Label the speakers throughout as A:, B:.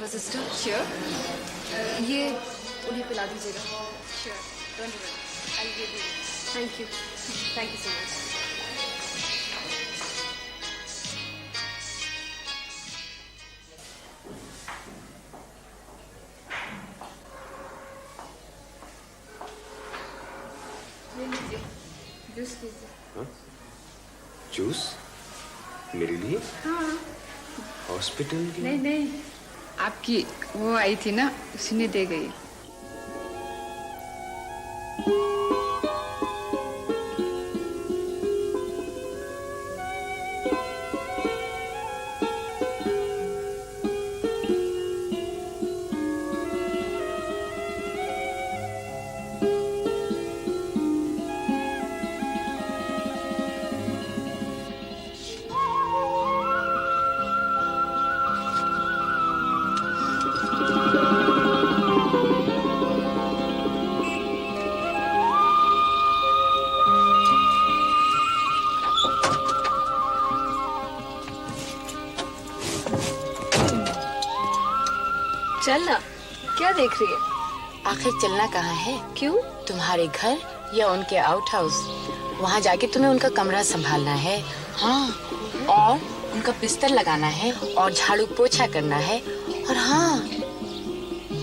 A: for sister. Sure. ये उन्हें पिला दीजिएगा. Sure. Don't worry. I'll give you. Thank you. Thank you so much. ले लीजिए. जूस लीजिए.
B: जूस? मेरे लिए?
A: हाँ.
B: हॉस्पिटल की?
A: नहीं. आपकी वो आई थी ना, उसी ने दे गई. चल ना, क्या देख रही है?
C: आखिर चलना कहाँ है?
A: क्यों?
C: तुम्हारे घर या उनके आउट हाउस? वहाँ जाके तुम्हें उनका कमरा संभालना है. हाँ, और उनका बिस्तर लगाना है और झाड़ू पोछा करना है. और हाँ,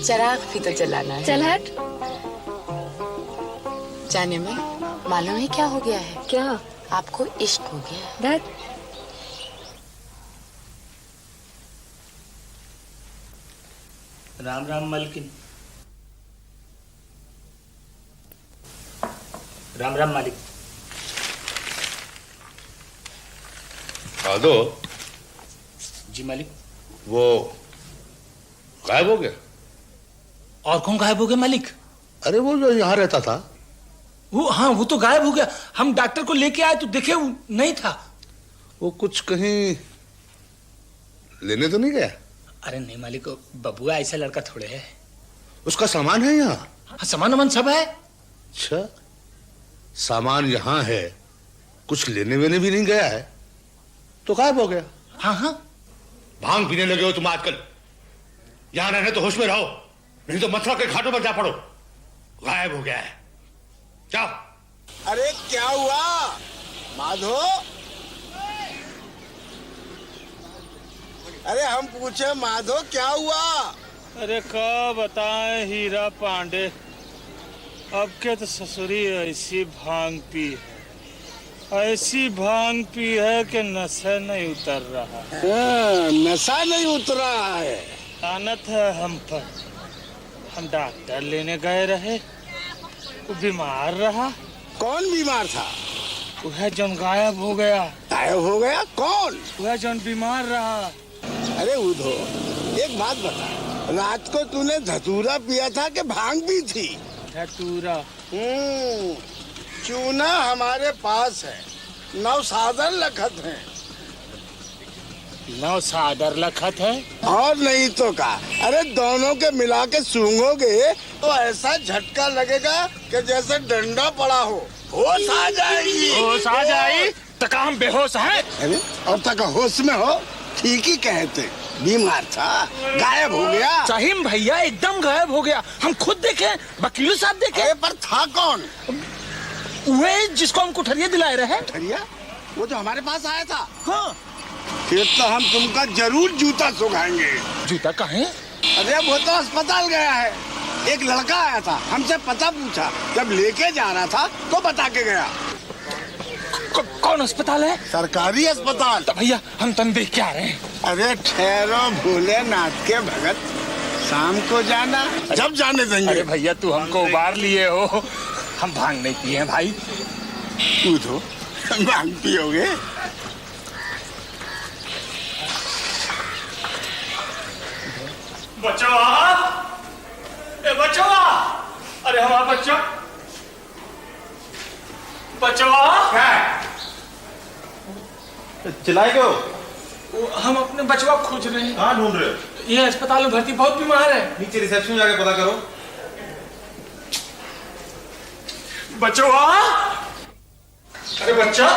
C: चिराग भी तो जलाना है.
A: चल हट.
C: जाने में मालूम है क्या हो गया है?
A: क्या?
C: आपको इश्क हो गया है.
A: दैट
D: राम राम मालकिन. राम राम मालिक.
B: आदो.
D: जी मालिक.
B: वो गायब हो गया?
D: और कौन गायब हो गया मालिक?
B: अरे वो जो यहाँ रहता था.
D: वो हाँ, वो तो गायब हो गया. हम डॉक्टर को लेके आए तो देखे वो नहीं था.
B: वो कुछ कहीं लेने तो नहीं गया?
D: अरे नहीं मालिक, बबुआ ऐसा लड़का थोड़े है.
B: उसका सामान है यहाँ?
D: हाँ, सामान वामान सब है.
B: अच्छा, सामान यहाँ है, कुछ लेने वेने भी नहीं गया है, तो गायब हो गया.
D: हाँ हाँ.
B: भांग पीने लगे हो तुम आजकल. यहाँ रहने तो होश में रहो, नहीं तो मथुरा के घाटों पर जा पड़ो. गायब हो गया है. जाओ.
E: अरे क्या हुआ माधो? अरे हम पूछे माधो क्या हुआ?
F: अरे क्या बताएं हीरा पांडे, अब के तो ससुरी ऐसी भांग पी है, ऐसी भांग पी है कि नशा नहीं उतर रहा.
E: नशा नहीं उतरा है.
F: लानत है हम पर. हम डॉक्टर लेने गए रहे, वो बीमार रहा.
E: कौन बीमार था?
F: वह जौन गायब हो गया.
E: गायब हो गया? कौन?
F: वह जौन बीमार रहा.
E: अरे उधो, एक बात बता, रात को तूने धतूरा पिया था कि भांग भी थी?
F: धतूरा.
E: चूना हमारे पास है, 9 सादर लखत है.
F: 9 सादर लखत है?
E: और नहीं तो का. अरे दोनों के मिला के सूंघोगे तो ऐसा झटका लगेगा कि जैसे डंडा पड़ा हो. होश आ जाएगी.
F: होश आ जाए तो का हम बेहोश है?
E: अरे और तक होश में हो. ठीक ही कहते. बीमार था, गायब हो गया.
D: सही में भैया एकदम गायब हो गया. हम खुद देखे, वकील साहब देखे.
E: अरे पर था कौन?
D: वे जिसको हम कुठरिया दिलाए रहे.
E: ठरिया? वो जो हमारे पास आया था?
D: हाँ.
E: फिर तो हम तुमका जरूर जूता सुखाएंगे.
D: जूता कहाँ?
E: अरे वो तो अस्पताल गया है. एक लड़का आया था, हमसे पता पूछा, जब लेके जा रहा था तो बता के गया.
D: कौन अस्पताल है?
E: सरकारी अस्पताल.
D: तो भैया हम तन देख के आ रहे हैं.
E: अरे ठहरो भोलेनाथ के भगत, शाम को जाना, जब जाने देंगे.
D: अरे भैया तू हमको उबार लिए हो, हम भांग नहीं पिए हैं भाई.
E: तू तो भांग पियोगे?
F: बचवा, ए बचवा, अरे हमारा बच्चा, बचवा.
G: चिल्लाए क्यों?
F: हम अपने बचवा खोज रहे हैं.
G: कहाँ ढूंढ रहे हो?
F: ये अस्पताल में भर्ती, बहुत बीमार है.
G: नीचे रिसेप्शन में जाके पता करो.
F: बचवा, अरे बच्चा,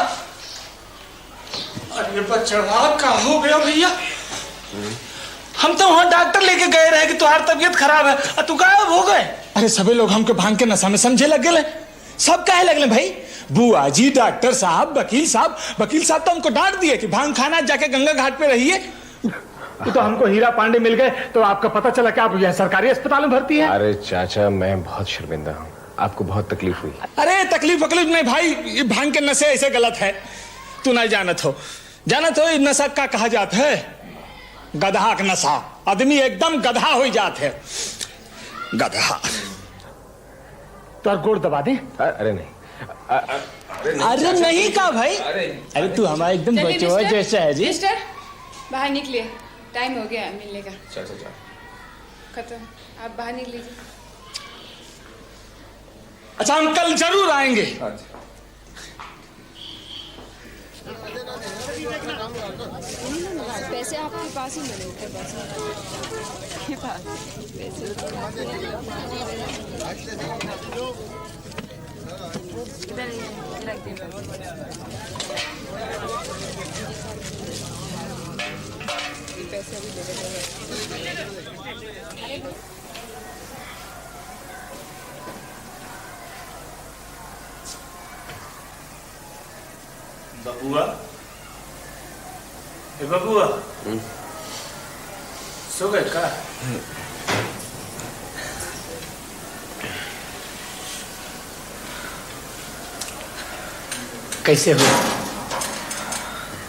F: अरे बचवा क्या हो गया भैया?
D: हम तो वहाँ डॉक्टर लेके गए रहे कि तुम्हारी तबीयत खराब है और तू गायब हो गए। अरे सभी लोग हमके भांग के नशा में समझे लग गए। सब काहे लगले भाई? बुआ जी, डॉक्टर साहब, वकील साहब तो हमको डांट दिए कि भांग खाना जाके गंगा घाट पे रहिए। तो हमको हीरा पांडे मिल गए तो आपका पता चला कि आप यह सरकारी अस्पताल में भर्ती है।
H: अरे चाचा, मैं बहुत शर्मिंदा हूँ, आपको बहुत तकलीफ हुई।
D: अरे तकलीफ नहीं भाई, ये भांग के नशे ऐसे गलत है। तू नहीं जानत हो ये नशा का कहा जाता है गधा का नशा। आदमी एकदम गधा हो जात है, गधा। तो गोड़ दबा दे।
H: अरे नहीं,
D: अरे नहीं का भाई, अरे तू हमारा एकदम बच्चा जैसा है जी।
A: मिस्टर बाहर निकलिए, टाइम हो गया मिलने का। खत्म, आप बाहर निकलिए।
D: अच्छा, हम कल जरूर आएंगे।
A: पैसे आपके पास ही मिले ऊपर पैसे भी
F: बबुआ, ए बबुआ, सो गए का?
D: कैसे हो?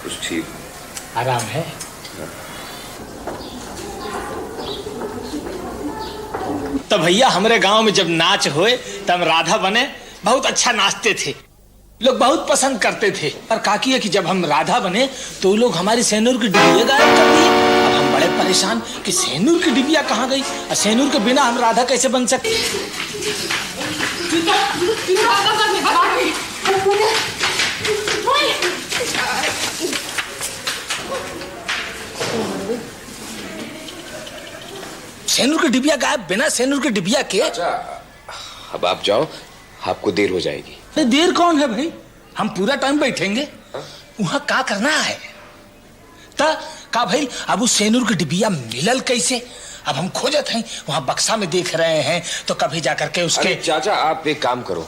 H: कुछ ठीक,
D: आराम है? तो भैया हमारे गांव में जब नाच होए तब राधा बने बहुत अच्छा नाचते थे, लोग बहुत पसंद करते थे। पर काकी है कि जब हम राधा बने तो लोग हमारी सेनूर की डिबिया गायब कर दिए। अब हम बड़े परेशान कि सेनूर की डिबिया कहाँ गई और सेनूर के बिना हम राधा कैसे बन सकते। सेनूर की डिबिया गायब, बिना सेनूर की डिबिया के।
H: अब आप जाओ, आपको देर हो जाएगी।
D: देर कौन है भाई, हम पूरा टाइम बैठेंगे। वहां क्या करना है का भाई? अब उस सेनूर की डिबिया मिलल कैसे? अब हम खोजत हैं, वहां बक्सा में देख रहे हैं तो कभी जाकर के उसके।
H: चाचा आप एक काम करो,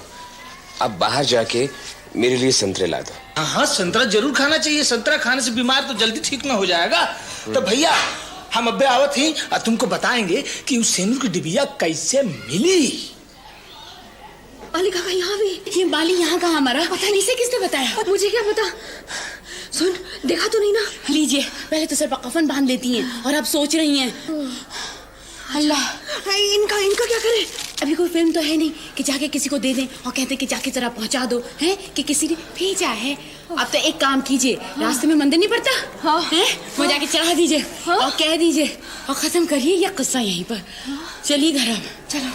H: आप बाहर जाके मेरे लिए संतरे ला दो।
D: हाँ, संतरा जरूर खाना चाहिए। संतरा खाने से बीमार तो जल्दी ठीक ना हो जाएगा। तो भैया हम अब्बे आवत ही और तुमको बताएंगे कि उस सेनूर की डिबिया कैसे मिली।
A: माली काका यहाँ भी? ये माली यहाँ का हमारा पता नहीं, से किसने बताया? मुझे क्या पता। सुन, देखा तो नहीं ना? लीजिए, पहले तो सर पर कफन बांध लेती हैं और अब सोच रही हैं अल्लाह इनका क्या करें? अभी कोई फिल्म तो है नहीं कि जाके किसी को दे दें और कहते कि जाके जरा पहुंचा दो, हैं कि किसी ने भेजा है। अब तो एक काम कीजिए, रास्ते में मंदिर नहीं पड़ता है, वो जाके चढ़ा दीजिए और कह दीजिए और खत्म करिए ये किस्सा यहीं पर। चलिए घर अब, चलो।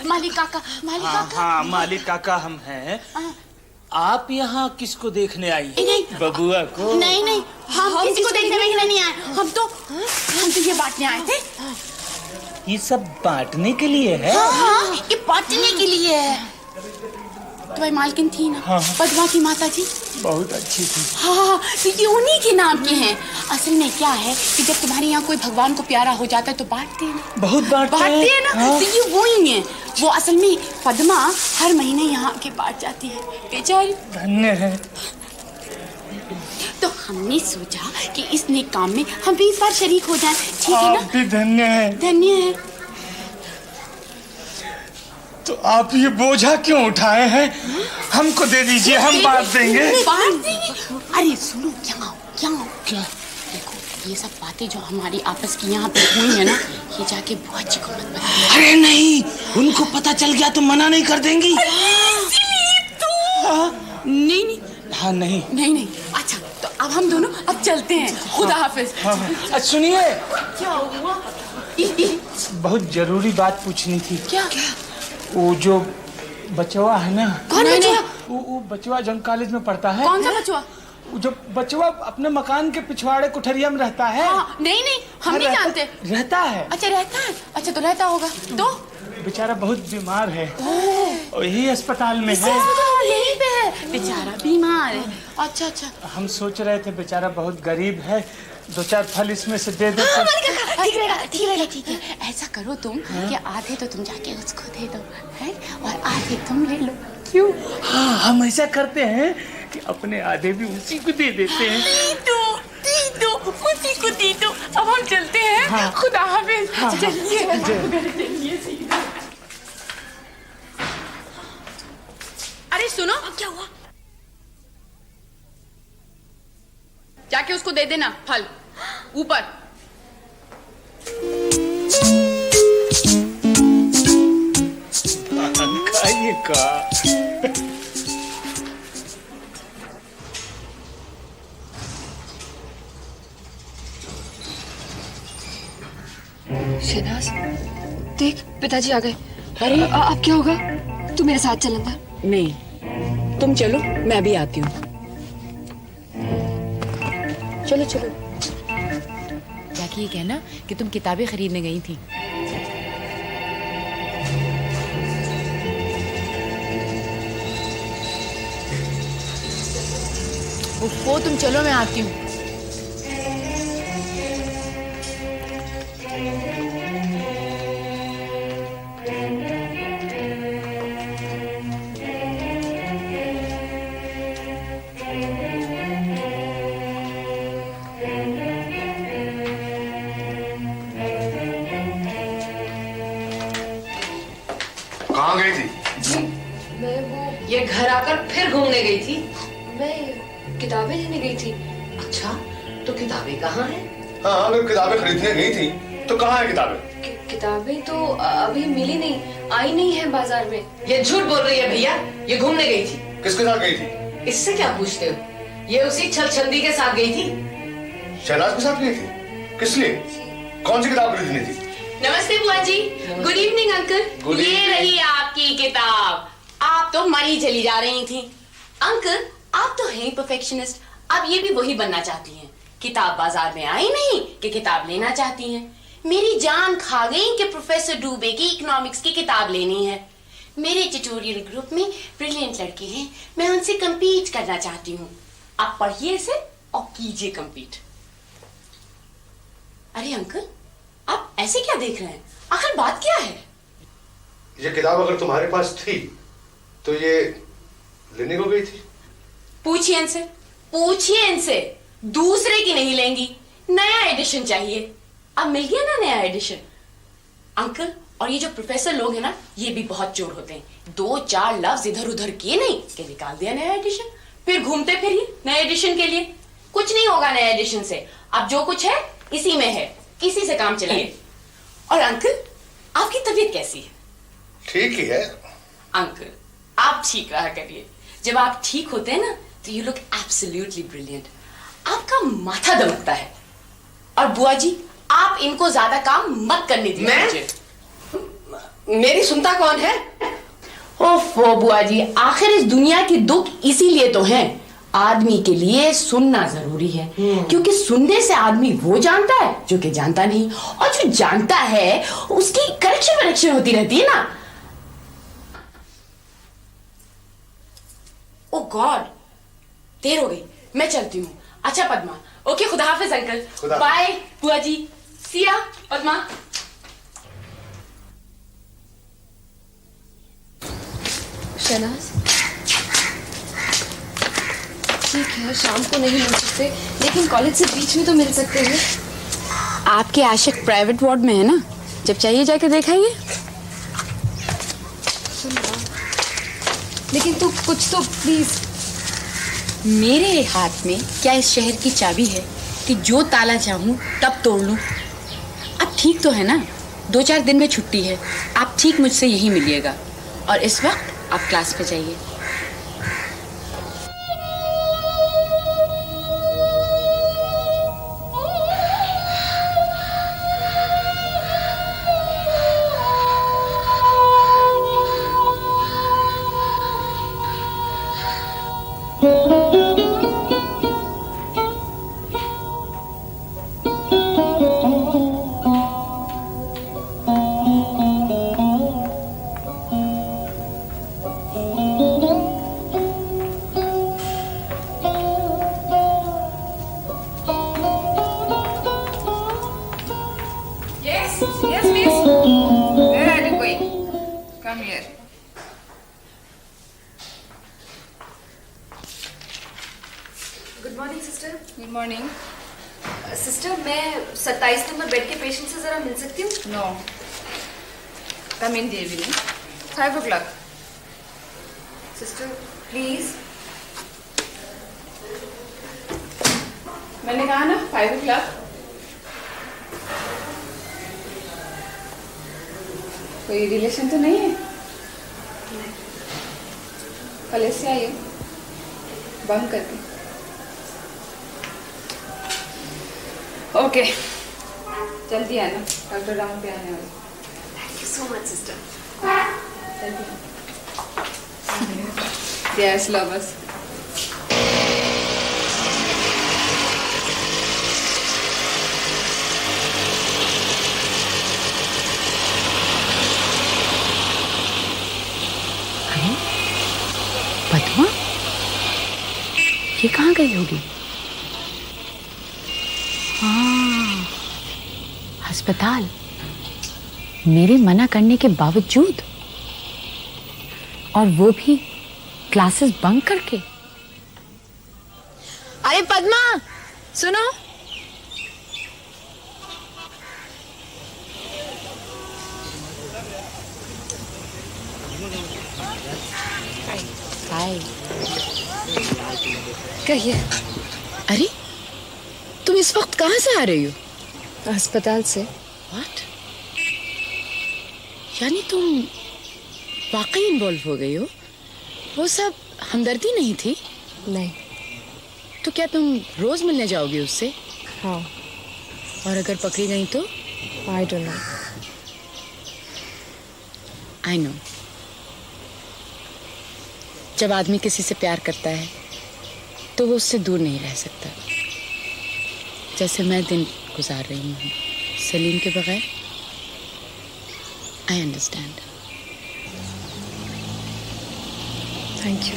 A: मालिक काका।
D: हाँ, मालिक काका हम हैं। आप यहाँ किसको देखने आई?
A: नहीं,
D: बबुआ को?
A: नहीं, हम किसी को देखने नहीं आए। हम तो ये बांटने आए थे।
D: ये सब बांटने के लिए है?
A: हाँ, ये बांटने के लिए है। तुम्हारी मालकिन थी ना,
D: हाँ।
A: पद्मा की माता जी,
D: बहुत अच्छी थी।
A: हाँ, तो ये उन्हीं के नाम के हैं। असल में क्या है कि जब तुम्हारे यहाँ कोई भगवान को प्यारा हो जाता है तो बांटते हैं ना।
D: बहुत बांटते
A: हैं ना।
D: हाँ।
A: तो ये वो ही है। वो असल में पद्मा हर महीने यहाँ के बांट जाती है, बेचारी।
D: धन्य है।
A: तो हमने सोचा कि इस नेक काम में हम भी इस बार शरीक हो जाएं, ठीक है ना?
D: आप भी धन्य है।
A: धन्य है।
D: तो आप ये बोझा क्यों उठाए हैं? हमको दे दीजिए, हम बांट देंगे।
A: बांट देंगे? अरे सुनो, क्या देखो, ये सब बातें जो हमारी आपस की यहाँ पे हुई है ना, ये जाके बुआ जी को मत बताना।
D: अरे नहीं, उनको पता चल गया तो मना नहीं कर देंगी।
A: नहीं।
D: हाँ, नहीं।
A: अच्छा, तो अब हम दोनों अब चलते हैं। खुदा हाफिज।
D: हाँ। सुनिए,
A: क्या हुआ?
D: बहुत जरूरी बात पूछनी थी।
A: क्या?
D: वो जो बचवा है ना।
A: कौन बचवा?
D: वो बचवा जंग कॉलेज में पढ़ता है।
A: कौन सा बचवा?
D: जो बचवा अपने मकान के पिछवाड़े कुठरिया में रहता है।
A: हाँ, नहीं, हम नहीं जानते।
D: रहता है।
A: अच्छा, रहता है। अच्छा, तो रहता होगा तो
D: बेचारा बहुत बीमार है और यही अस्पताल में है।
A: यहीं पे है बेचारा, बीमार है। अच्छा अच्छा।
D: हम सोच रहे थे बेचारा बहुत गरीब है, 2-4 फल इसमें से दे दो।
A: ठीक है। ऐसा करो तुम कि आधे तो तुम जाके उसको दे दो है और आधे तुम ले लो। क्यों?
D: हाँ, हम ऐसा करते हैं कि अपने आधे भी उसी को दे देते हैं।
A: दे दो उसी को दे दो। अब हम चलते हैं। हाँ। खुदा हाफिज।
D: हाँ।
A: चलिए सीधा। अरे सुनो, क्या हुआ? जाके उसको दे देना फल ऊपर।
D: खाइए का।
I: शहनाज, देख पिताजी आ गए। अरे अब क्या होगा? तू मेरे साथ चल अंदर।
C: नहीं, तुम चलो, मैं भी आती हूँ। चलो चलो।
A: जाके ये कहना कि तुम किताबें खरीदने गई थी। वो तुम चलो, मैं आती हूँ।
B: कहाँ गई थी?
I: मैं वो
C: ये घर आकर फिर घूमने गई थी?
I: मैं किताबें लेने गई थी।
C: अच्छा, तो किताबें कहाँ हैं?
B: हाँ, अगर किताबें खरीदने गई थी तो कहाँ है किताबें?
I: किताबें तो अभी मिली नहीं, आई नहीं है बाजार में।
C: ये झूठ बोल रही है भैया, ये घूमने गई थी।
B: किसके साथ गई थी?
C: इससे क्या पूछते हो? ये उसी छल छंदी के साथ गई थी।
B: शहनाज के साथ गई थी? किस लिए? कौन सी किताब खरीदनी थी?
A: नमस्ते बुआ जी। Good evening uncle.
B: Good
A: ये
B: evening.
A: रही आपकी किताब। आप तो मरी चली जा रही थी। अंकल, आप तो हैं परफेक्शनिस्ट, अब ये भी वही बनना चाहती हैं। किताब बाजार में आई नहीं कि किताब लेना चाहती हैं। मेरी जान खा गई कि प्रोफेसर डूबे की इकोनॉमिक्स की किताब लेनी है। मेरे ट्यूटोरियल ग्रुप में ब्रिलियंट लड़के हैं, मैं उनसे compete करना चाहती हूँ। आप पढ़िए इसे और कीजिए compete। अरे अंकल, आप ऐसे क्या देख रहे हैं? आखिर बात क्या है?
B: ये किताब अगर तुम्हारे पास थी तो ये लेने को गई थी?
A: पूछिए इनसे, पूछिए इनसे। दूसरे की नहीं लेंगी, नया एडिशन चाहिए। अब मिल गया ना नया एडिशन। अंकल, और ये जो प्रोफेसर लोग हैं ना, ये भी बहुत चोर होते हैं। 2-4 लफ्ज इधर उधर किए नहीं कि निकाल दिया नया एडिशन, फिर घूमते फिरिए नए एडिशन के लिए। कुछ नहीं होगा नए एडिशन से। अब जो कुछ है इसी में है, इसी से काम चलाइए। और अंकल, आपकी तबीयत कैसी है?
B: ठीक ही है।
A: अंकल, आप ठीक रहा करिए। जब आप ठीक होते हैं ना तो यू लुक एब्सोल्युटली ब्रिलियंट। आपका माथा दमकता है। और बुआ जी, आप इनको ज्यादा काम मत करने दीजिए।
C: मेरी सुनता कौन है?
A: ओफो बुआ जी, आखिर इस दुनिया के दुख इसीलिए तो हैं। आदमी के लिए सुनना जरूरी है, क्योंकि सुनने से आदमी वो जानता है जो कि जानता नहीं, और जो जानता है उसकी करेक्शन होती रहती है ना। ओ गॉड, देर हो गई, मैं चलती हूँ। अच्छा पद्मा, ओके, खुदा हाफिज अंकल।
B: खुदा।
A: बाय बुआ जी, सिया पद्मा।
I: शहनाज, ठीक है शाम को नहीं मिल सकते, लेकिन कॉलेज से बीच में तो मिल सकते हैं।
A: आपके आशिक प्राइवेट वार्ड में है ना, जब चाहिए जाके देखाइए।
I: लेकिन तू कुछ तो प्लीज।
A: मेरे हाथ में क्या इस शहर की चाबी है कि जो ताला चाहूं तब तोड़ लूं? अब ठीक तो है ना, 2-4 दिन में छुट्टी है। आप ठीक मुझसे यही मिलिएगा, और इस वक्त आप क्लास पे जाइए।
I: Morning sister.
A: Good morning.
I: Sister मैं 27 नंबर बेड के पेशेंट से जरा मिल सकती हूँ?
A: No, come in the evening 5 o'clock।
I: Sister please.
A: मैंने कहा ना 5 o'clock। कोई रिलेशन तो नहीं है? कल ऐसे आई हो बंद करके। ओके, जल्दी आना, डॉक्टर राउंड पे आने वाले।
I: Thank you so much sister.
A: Yes lovers.
C: Padma, ये कहाँ गई होगी? हाँ, अस्पताल। मेरे मना करने के बावजूद, और वो भी क्लासेस बंक करके। अरे पद्मा, सुनो। हाय।
I: कहिए।
C: अरे, तुम इस वक्त कहाँ से आ रही हो?
I: अस्पताल से।
C: व्हाट? यानी तुम वाकई इन्वॉल्व हो गई हो? वो सब हमदर्दी नहीं थी?
I: नहीं।
C: तो क्या तुम रोज मिलने जाओगी उससे?
I: हाँ।
C: और अगर पकड़ी गई तो?
I: I don't know.
C: I know. जब आदमी किसी से प्यार करता है तो वो उससे दूर नहीं रह सकता, जैसे मैं दिन गुजार रही हूँ सलीम के बगैर। I understand.
I: Thank you.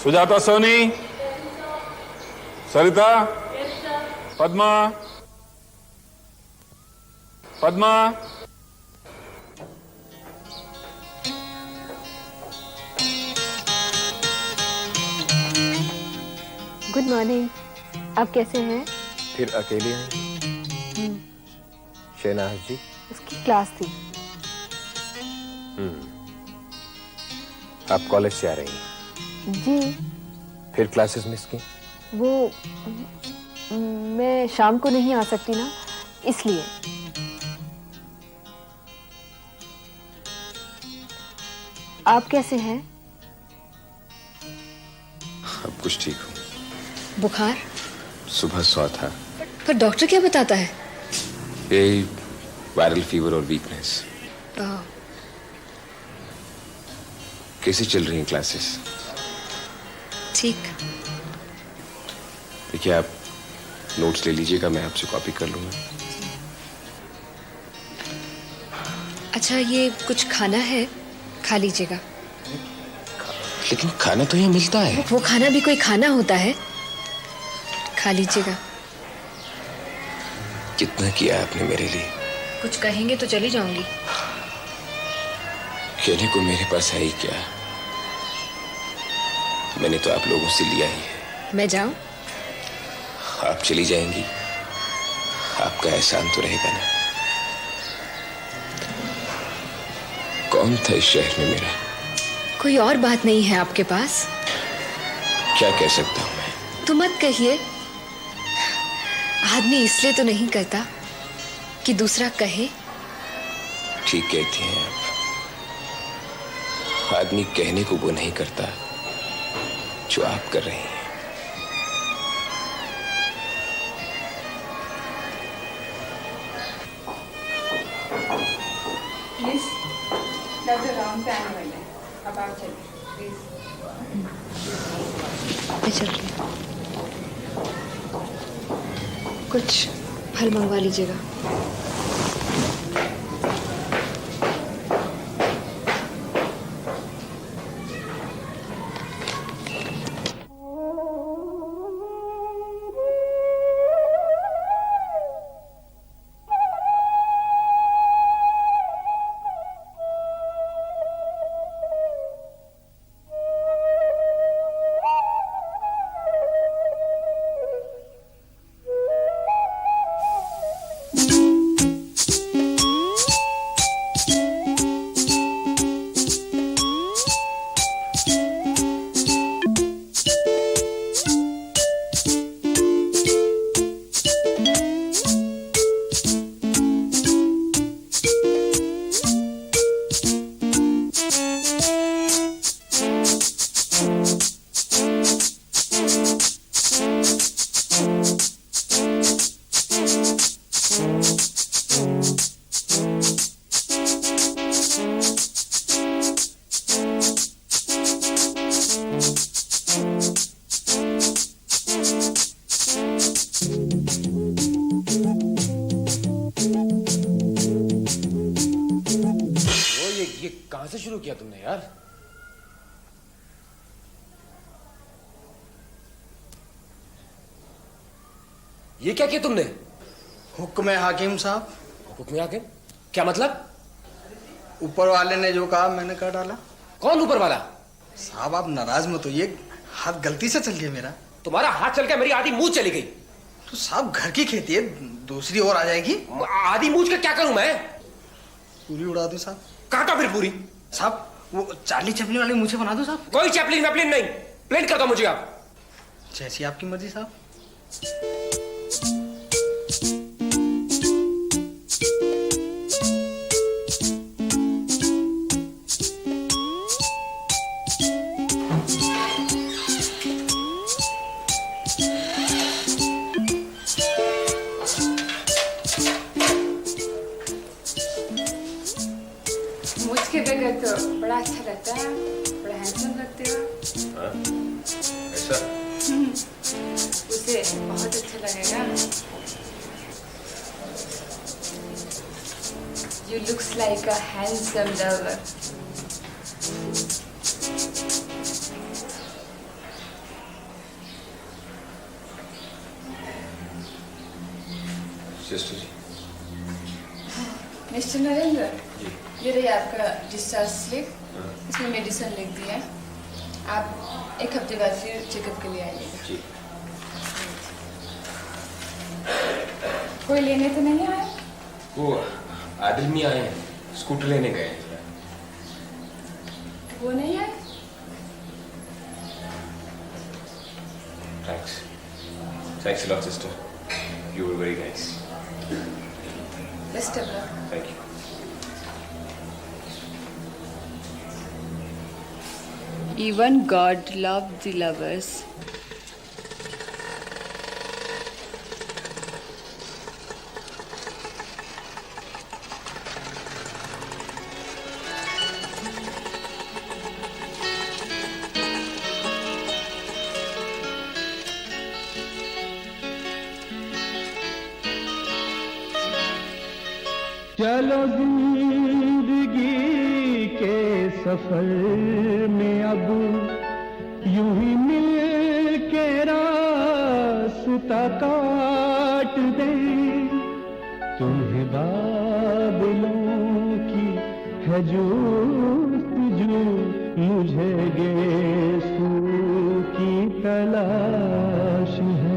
G: Sujata, Soni, Sarita, Padma, Padma.
I: Good morning. आप कैसे हैं?
H: फिर अकेले आई? शहनाज जी?
I: उसकी क्लास थी।
H: आप कॉलेज से आ रही हैं?
I: जी।
H: फिर क्लासेस मिस की?
I: वो मैं शाम को नहीं आ सकती ना, इसलिए। आप कैसे हैं?
H: अब कुछ ठीक हूँ।
I: बुखार?
H: सुबह सौ था।
I: पर डॉक्टर क्या बताता है?
H: यही वायरल फीवर और वीकनेस। कैसे चल रही हैं क्लासेस?
I: ठीक।
H: देखिए, आप नोट्स ले लीजिएगा, मैं आपसे कॉपी कर लूंगा।
I: अच्छा, ये कुछ खाना है, खा लीजिएगा।
H: लेकिन खाना तो यहाँ मिलता है।
I: वो खाना भी कोई खाना होता है? खा लीजिएगा।
H: कितना किया आपने मेरे लिए?
I: कुछ कहेंगे तो चली जाऊंगी।
H: कहने को मेरे पास है ही क्या? मैंने तो आप लोगों से लिया ही है।
I: मैं जाऊं?
H: आप चली जाएंगी, आपका एहसान तो रहेगा ना। कौन था इस शहर में मेरा?
I: कोई और बात नहीं है आपके पास?
H: क्या कह सकता हूं मैं?
I: तो मत कहिए। आदमी इसलिए तो नहीं करता कि दूसरा कहे।
H: ठीक कहती हैं आप। आदमी कहने को वो नहीं करता जो आप कर रही हैं।
A: प्लीज, डॉक्टर राउंड पे आने वाले हैं, अब आप चलिए प्लीज।
I: मैं चलती हूँ। कुछ फल मंगवा लीजिएगा।
J: शुरू किया तुमने यार? ये क्या किया तुमने?
K: हुक्म है हाकिम साहब।
J: हुक्म है हाकिम? क्या मतलब?
K: ऊपर वाले ने जो कहा मैंने कर डाला।
J: कौन ऊपर वाला?
K: साहब आप नाराज मत होइए, हाथ गलती से चल गया मेरा।
J: तुम्हारा हाथ चल के मेरी आधी मूंछ चली गई।
K: तो साहब घर की खेती है, दूसरी और आ जाएगी।
J: आधी मूंछ का क्या करूं मैं?
K: पूरी उड़ा दो साहब।
J: काटा फिर पूरी।
K: साहब वो चार्ली चैपलिन वाली मुझे बना दो साहब।
J: कोई चैपलिन वैपलिन नहीं, प्लेन कर दो मुझे आप।
K: जैसी आपकी मर्जी साहब।
C: मुझके बगैर तो बड़ा अच्छा लगता है, बड़ा हैंडसम लगते हो।
H: ऐसा?
C: उसे बहुत अच्छा लगेगा। You looks like a handsome lover.
H: Sister ji.
C: Mister Narendra, ये रही आपका डिस्चार्ज स्लिप। इसमें मेडिसिन लिख दिया है। आप एक हफ्ते बाद फिर चेकअप के लिए आइएगा।
H: जी।
C: कोई लेने तो नहीं आया?
J: वो आदिल मियां आए हैं, स्कूटर लेने गए हैं।
C: वो नहीं आए?
H: Thanks a lot, sister. You were very nice.
C: Best of luck.
H: Thank you.
C: Even God loved the lovers.
L: चलो जिंदगी के सफर में अब यूं ही मिल के रास्ता काट दे। तुम्हें बादलों की है जुस्तजू, मुझे गेसू की तलाश है।